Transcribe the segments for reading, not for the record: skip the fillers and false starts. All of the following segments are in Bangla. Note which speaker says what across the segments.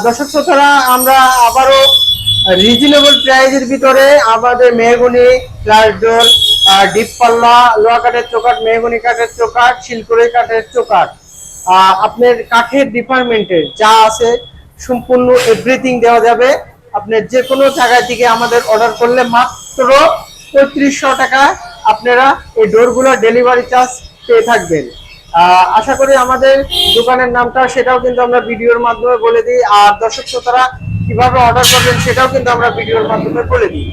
Speaker 1: দর্শক শ্রোতারা, আমরা আবারও রিজনেবল প্রাইজের ভিতরে আমাদের মেহগনি গ্লাস ডোর, ডিপ পাল্লা, লোহা কাঠের চৌকাঠ, মেহগনি কাঠের চৌকাঠ, শিলকুড়ি কাঠের চৌকাঠ, আপনার কাঠের ডিপার্টমেন্টের যা আছে সম্পূর্ণ এভরিথিং দেওয়া যাবে। আপনার যে কোনো জায়গা থেকে আমাদের অর্ডার করলে মাত্র ৩৫০০ টাকা আপনারা এই ডোরগুলো ডেলিভারি চার্জ পেয়ে থাকবেন। আশা করি আমাদের দোকানের নামটা সেটাও কিন্তু আমরা ভিডিওর মাধ্যমে বলে দিই, আর দর্শক শ্রোতারা কিভাবে অর্ডার করবেন সেটাও কিন্তু আমরা ভিডিওর মাধ্যমে বলে দিই।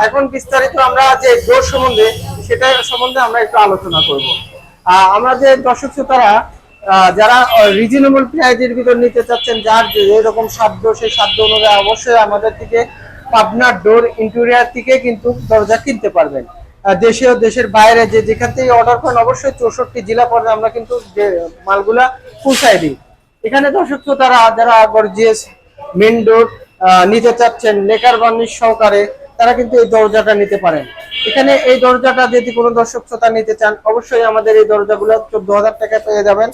Speaker 1: এখন বিস্তারিত আমরা যে ডোর সম্বন্ধে সেটা সম্বন্ধে আমরা একটু আলোচনা করব। আমাদের দর্শক শ্রোতারা যারা রিজনেবল প্রাইজের ভিতর নিতে চাচ্ছেন, যার যেরকম সাধ্য সেই সাধ্য অনুযায়ী অবশ্যই আমাদের থেকে পাবনার ডোর ইন্টেরিয়র থেকে কিন্তু দরজা কিনতে পারবেন। দেশে ও দেশের বাইরে যে যেখান থেকে অর্ডার করেন অবশ্যই 64 জেলা পর্যায়ে আমরা কিন্তু যে মালগুলা পৌঁছায় দিই। এখানে দর্শক শ্রোতারা যারা গর্জিয়াস মেন ডোর নিতে চাচ্ছেন লেকার বার্নিশ সহকারে, তারা কিন্তু এই দরজাটা নিতে পারেন। এখানে এই দরজাটা যদি কোনো দর্শক শ্রোতা নিতে চান অবশ্যই আমাদের এই দরজাগুলো 14,000 টাকায় পেয়ে যাবেন।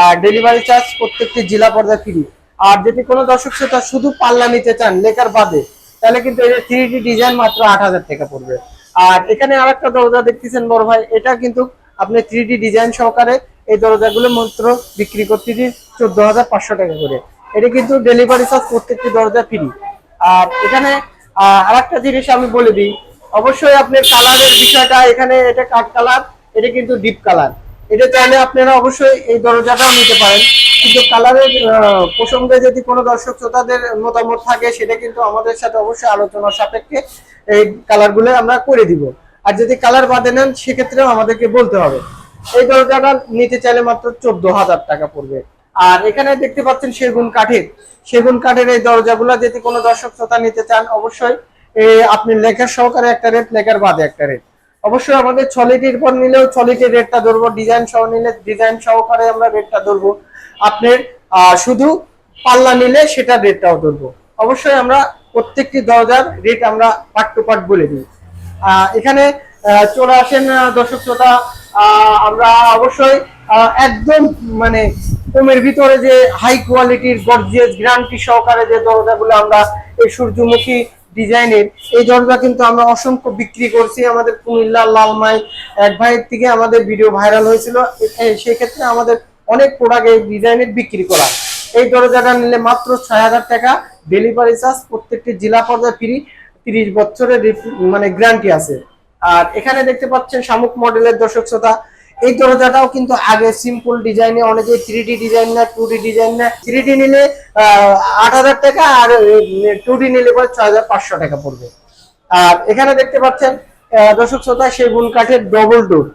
Speaker 1: আর ডেলিভারি চার্জ প্রত্যেকটি জেলা পর্যায়ে ফ্রি। আর যদি কোনো দর্শক শ্রোতা শুধু পাল্লা নিতে চান লেকার বাদে, তাহলে কিন্তু এই 3D ডিজাইন মাত্র 8,000 টাকা পড়বে। আর এখানে আরেকটা দরজা দেখতেছেন বড় ভাই, এটা কিন্তু আপনি 3D ডিজাইন সহকারে এই দরজাগুলো মাত্র বিক্রি করতেছি 14,500 টাকা করে। এটা কিন্তু ডেলিভারি চার্জ প্রত্যেকটি দরজা ফ্রি। আর এখানে আরেকটা জিনিস আমি বলে দিই, অবশ্যই আপনার কালারের বিষয়টা, এখানে এটা কাঠ কালার, এটা কিন্তু ডিপ কালার। এটা চাইলে আপনারা অবশ্যই এই দরজাটাও নিতে পারেন, কিন্তু কালারের প্রসঙ্গে যদি কোনো দর্শক শ্রোতাদের মতামত থাকে সেটা কিন্তু আমাদের সাথে অবশ্যই আলোচনার সাপেক্ষে এই কালারগুলো আমরা করে দিব। আর যদি কালার বাদে নেন সেক্ষেত্রেও আমাদেরকে বলতে হবে। এই দরজাটা নিতে চাইলে মাত্র 14,000 টাকা পড়বে। আর এখানে দেখতে পাচ্ছেন সেগুন কাঠের এই দরজাগুলো যদি কোনো দর্শক শ্রোতা নিতে চান অবশ্যই আপনি লেখার সহকারে একটা রেট, লেখার বাদে একটা রেট। অবশ্যই আমাদের ছলিটির পর নিলেও ছলিটির রেটটা ধরবো, ডিজাইন সহ নিলে ডিজাইন সহকারে আমরা রেটটা ধরবো। আপনার শুধু পাল্লা নিলে সেটা রেটটাও ধরবো। অবশ্যই আমরা প্রত্যেকটি দরজার রেট আমরা পার্ট টু পার্ট বলে দিই। এখানে চলে আসেন দর্শক শ্রোতা, আমরা অবশ্যই একদম মানে কমের ভিতরে যে হাই কোয়ালিটির গর্জিয়াস গ্যারান্টি সহকারে যে দরজাগুলো আমরা এই সূর্যমুখী ডিজাইনের এই দরজা কিন্তু আমরা অসংখ্য বিক্রি করছি। আমাদের কুমিল্লার লালমাই এক ভাইয়ের থেকে আমাদের ভিডিও ভাইরাল হয়েছিল, সেই ক্ষেত্রে আমাদের অনেক প্রোডাক্ট এই ডিজাইনের বিক্রি করা। এই দরজাটা নিলে মাত্র 6,000 টাকা, ডেলিভারি চার্জ প্রত্যেকটি জেলা পর্যায়ে ফ্রি, 30 বছরের মানে গ্যারান্টি আছে। আর এখানে দেখতে পাচ্ছেন শামুক মডেলের দর্শক শ্রোতা, এই দরজাটাও কিন্তু আগে সিম্পল ডিজাইনে, অনেকে 3D ডিজাইন না 2D ডিজাইন না, 3D নিলে 8,000 টাকা আর 2D নিলে 6,500 টাকা পড়বে। আর এখানে দেখতে পাচ্ছেন দর্শক শ্রোতা সেগুন কাঠের ডবল ডোর।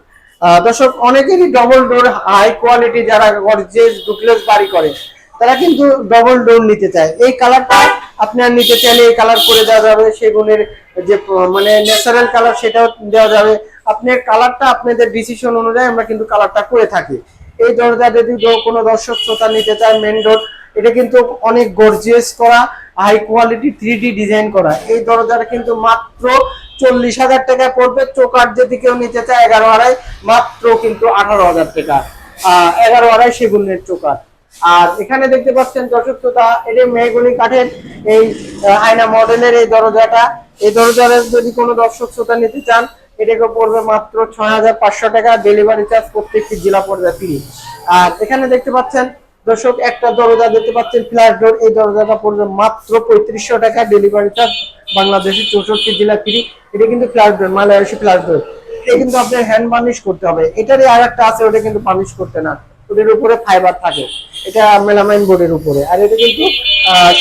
Speaker 1: দর্শক অনেকেরই ডবল ডোর হাই কোয়ালিটি যারা গর্জিয়াস ডুপ্লেক্স বাড়ি করে তারা কিন্তু ডবল ডোর নিতে চায়। এই কালারটা আপনার নিতে চাইলে এই কালার করে দেওয়া যাবে, সেগুনের যে মানে ন্যাচারাল কালার সেটাও দেওয়া যাবে। আপনার কালারটা আপনাদের ডিসিশন অনুযায়ী আমরা কিন্তু কালারটা করে থাকি। এই দরজা যদি কোনো দর্শক শ্রোতা নিতে চায় মেন ডোর, এটা কিন্তু অনেক গর্জিয়াস করা, হাই কোয়ালিটি 3D ডিজাইন করা। এই দরজাটা কিন্তু মাত্র 40,000 টাকায় পড়বে। চৌকাঠ যদি কেউ নিতে চায় 11.5, মাত্র কিন্তু 18,000 টাকা। 11.5 সেগুনের চৌকাঠ। আর এখানে দেখতে পাচ্ছেন দর্শক শ্রোতা, এটা মেহগনি কাঠের এই আয়না মডেলের এই দরজাটা। এই দরজার যদি কোনো দর্শক শ্রোতা নিতে চান এটাকে পড়বে মাত্র 6,500 টাকা, ডেলিভারি চার্জ প্রত্যেকটি জেলা পর্যায়ে ফ্রি। আর এখানে দেখতে পাচ্ছেন দর্শক একটা দরজা দেখতে পাচ্ছেন ফ্ল্যাশ ডোর, এই দরজাটা পড়বে মাত্র 3500 টাকা, ডেলিভারি চার্জ বাংলাদেশের 64 জেলা ফ্রি। এটা কিন্তু ফ্ল্যাশ ডোর, মালয়েশি ফ্ল্যাশ ডোর। এটা কিন্তু আপনার হ্যান্ড বার্নিশ করতে হবে। এটারই আর একটা আছে, ওটা কিন্তু বার্নিশ করতে না, ওটার উপরে ফাইবার থাকে, এটা মেলামাইন বোর্ডের উপরে। আর এটা কিন্তু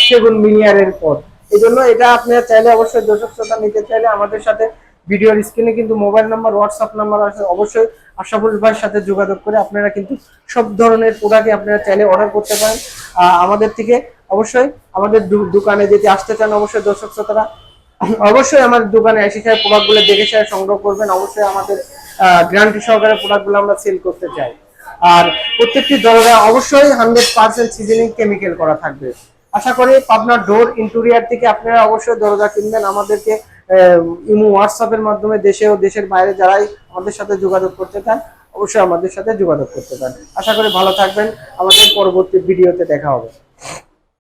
Speaker 1: সেগুন মিনিয়ারের পর, এই জন্য এটা আপনারা চাইলে অবশ্যই দর্শক শ্রোতা নিতে চাইলে আমাদের সাথে ভিডিওর স্ক্রিনে কিন্তু মোবাইল নাম্বার, হোয়াটসঅ্যাপ নাম্বার আছে, অবশ্যই আশরাফুল ভাইয়ের সাথে যোগাযোগ করে আপনারা কিন্তু সব ধরনের প্রোডাক্ট আপনারা চাইলে অর্ডার করতে পারেন আমাদের থেকে। অবশ্যই আমাদের দোকানে যদি আসতে চান অবশ্যই দর্শক শ্রোতারা অবশ্যই আমাদের দোকানে এসে প্রোডাক্টগুলো দেখে সংগ্রহ করবেন। অবশ্যই আমাদের গ্যারান্টি সহকারে প্রোডাক্টগুলো আমরা সেল করতে চাই। আর প্রত্যেকটি দরজা অবশ্যই 100% সিজনিং কেমিক্যাল করা থাকবে। আশা করি পাবনার ডোর ইন্টেরিয়র থেকে আপনারা অবশ্যই দরজা কিনবেন। আমাদেরকে ইমো হোয়াটসঅ্যাপের মাধ্যমে দেশে ও দেশের বাইরে যারাই আমাদের সাথে যোগাযোগ করতে চান অবশ্যই আমাদের সাথে যোগাযোগ করতে পারেন। আশা করি ভালো থাকবেন, আমাদের পরবর্তী ভিডিওতে দেখা হবে।